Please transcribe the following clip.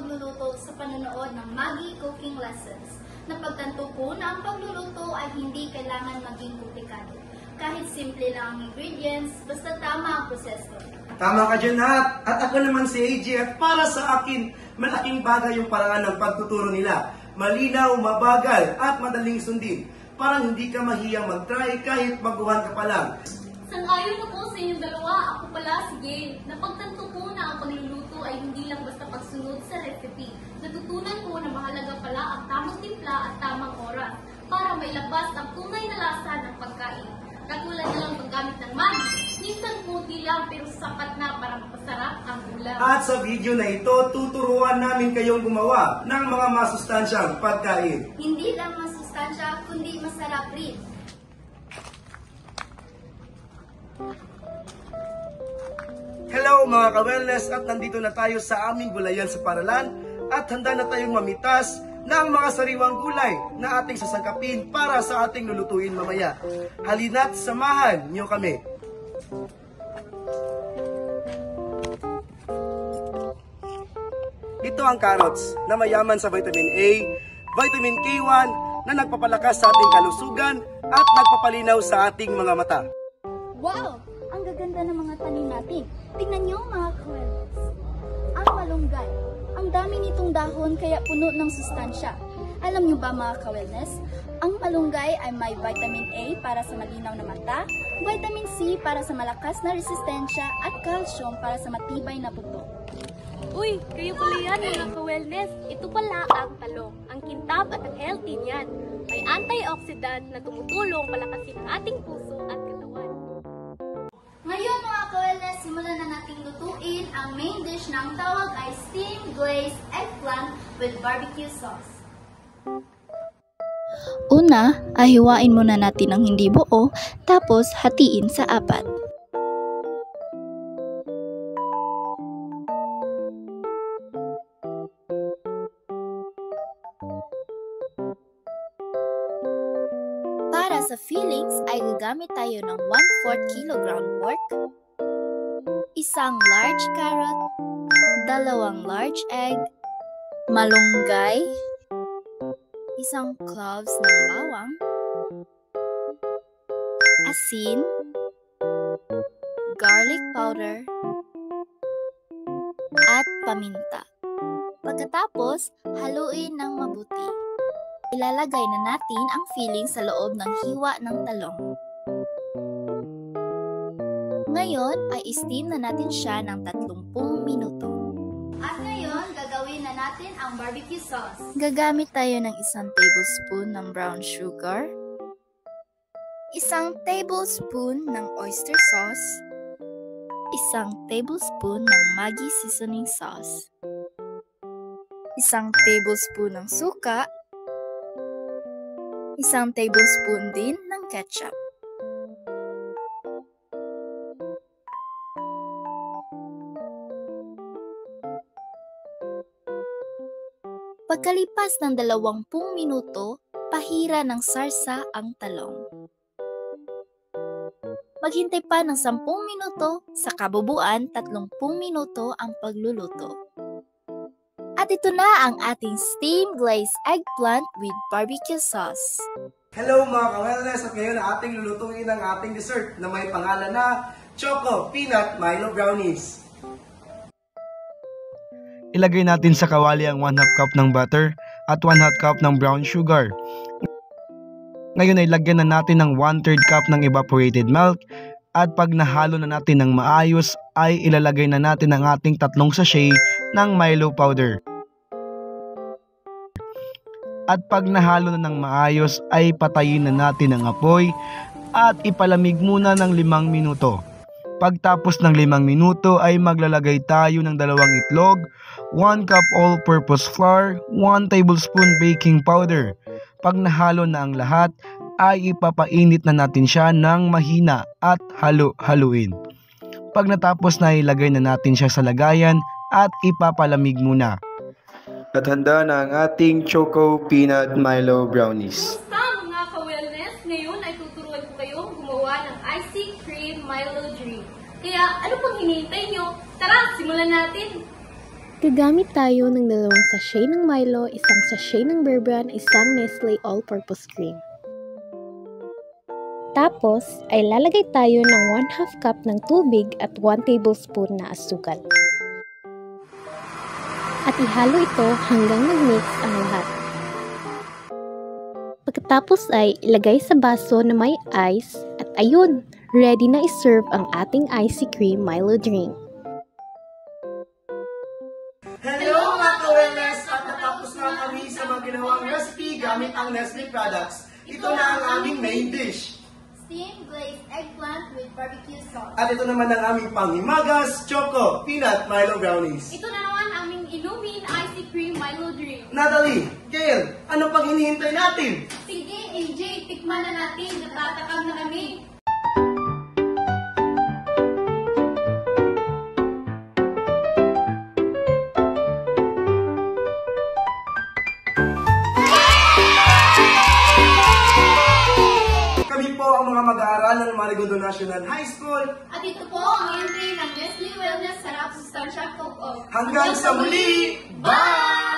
pagluluto sa panonood ng Maggie Cooking Lessons. Napagtanto ko na ang pagluluto ay hindi kailangan maging komplikado. Kahit simple lang ang ingredients, basta tama ang proseso. Tama ka dyan, Nat. At ako naman si AJ at para sa akin, malaking bagay yung paraan ng pagtuturo nila. Malinaw, mabagal at madaling sundin. Parang hindi ka mahiyang mag-try kahit baguhan ka pa lang. Sang-ayon ako sa inyong dalawa. Ako pala si Gail. Napagtanto ko na ang pagluluto ay hindi lang basta pagsunod sa recipe. Natutunan ko na mahalaga pala ang tamang timpla at tamang oras para mailabas ang tunay na lasa ng pagkain. Katulad na lang paggamit ng Maggi. Minsan kunti lang pero sapat na para mapasarap ang ulam. At sa video na ito, tuturuan namin kayong gumawa ng mga masustansyang pagkain. Hindi lang masustansya, kundi masarap rin. Hello mga ka-wellness at nandito na tayo sa aming gulayan sa Paralan at handa na tayong mamitas ng mga sariwang gulay na ating sasangkapin para sa ating lulutuin mamaya. Halina't samahan niyo kami. Ito ang carrots na mayaman sa vitamin A, vitamin K1 na nagpapalakas sa ating kalusugan at nagpapalinaw sa ating mga mata. Wow! Ang gaganda ng mga tanim natin. Tingnan niyo mga ka-wellness. Ang malunggay. Ang dami nitong dahon kaya puno ng sustansya. Alam niyo ba mga ka-wellness? Ang malunggay ay may vitamin A para sa malinaw na mata, vitamin C para sa malakas na resistensya at calcium para sa matibay na buto. Uy, kayo pala yan mga ka-wellness. Ito pala ang talong. Ang kintab at ang healthy niyan. May antioxidant na tumutulong palakasin ang ating puso at katawan. Ngayon mga ka-wellness, simulan na nating lutuin ang main dish ng tawag ay steamed glazed eggplant with barbecue sauce. Una, ahiwain muna natin ang hindi buo, tapos hatiin sa apat. Para sa fillings ay gagamit tayo ng 1/4 kg ground pork, isang large carrot, 2 large egg, malunggay, isang cloves ng bawang, asin, garlic powder, at paminta. Pagkatapos, haluin ng mabuti. Ilalagay na natin ang filling sa loob ng hiwa ng talong. Ngayon ay steam na natin siya ng 30 minuto. At ngayon, gagawin na natin ang barbecue sauce. Gagamit tayo ng 1 tablespoon ng brown sugar, 1 tablespoon ng oyster sauce, 1 tablespoon ng Maggi seasoning sauce, 1 tablespoon ng suka, 1 tablespoon din ng ketchup. Pagkalipas ng 20 minuto, pahira ng sarsa ang talong. Maghintay pa ng 10 minuto, sa kabubuan 30 minuto ang pagluluto. At ito na ang ating steamed glazed eggplant with barbecue sauce. Hello mga ka-wellness at ngayon ating lulutuin ang ating dessert na may pangalan na Choco Peanut Milo Brownies. Ilagay natin sa kawali ang 1/2 cup ng butter at 1/2 cup ng brown sugar. Ngayon ay lagyan na natin ng 1/3 cup ng evaporated milk at pag nahalo na natin ng maayos ay ilalagay na natin ang ating 3 sachet ng Milo powder. At pag nahalo na ng maayos ay patayin na natin ang apoy at ipalamig muna ng 5 minuto. Pagtapos ng 5 minuto ay maglalagay tayo ng 2 itlog, 1 cup all-purpose flour, 1 tablespoon baking powder. Pag nahalo na ang lahat ay ipapainit na natin siya ng mahina at halo-haluin. Pag natapos na ilagay na natin siya sa lagayan at ipapalamig muna. At handa na ang ating Choco Peanut Milo Brownies. Basta mga ka-wellness, ngayon ay tuturuan ko kayong gumawa ng icy cream Milo drink. Kaya ano pang hinihintay nyo? Tara, simulan natin! Gagamit tayo ng 2 sachet ng Milo, 1 sachet ng Bear Brand, 1 Nestle All-Purpose Cream. Tapos ay lalagay tayo ng 1/2 cup ng tubig at 1 tablespoon na asukal. At ihalo ito hanggang mag-mix ang lahat. Pagkatapos ay ilagay sa baso na may ice at ayun, ready na iserve ang ating icy cream Milo drink. Hello mga ka-wellness! At natapos na kami sa mga ginawang recipe gamit ang Nestle products. Ito na ang aming main dish. Steamed glazed eggplant with barbecue sauce. At ito naman ang aming panghimagas, choco, peanut, Milo brownies. Ito na naman ang aming inumin icy cream Milo drink. Natalie, Gail, ano pang hinihintay natin? Sige, AJ, tikman na natin. Natatakam na kami. Kami po ang mga mag-aaral ng Marigondo National High School. At ito po ang entry ng Nestle Wellness Sarap Sustansya Coke-Off. Hanggang sa muli! Bye!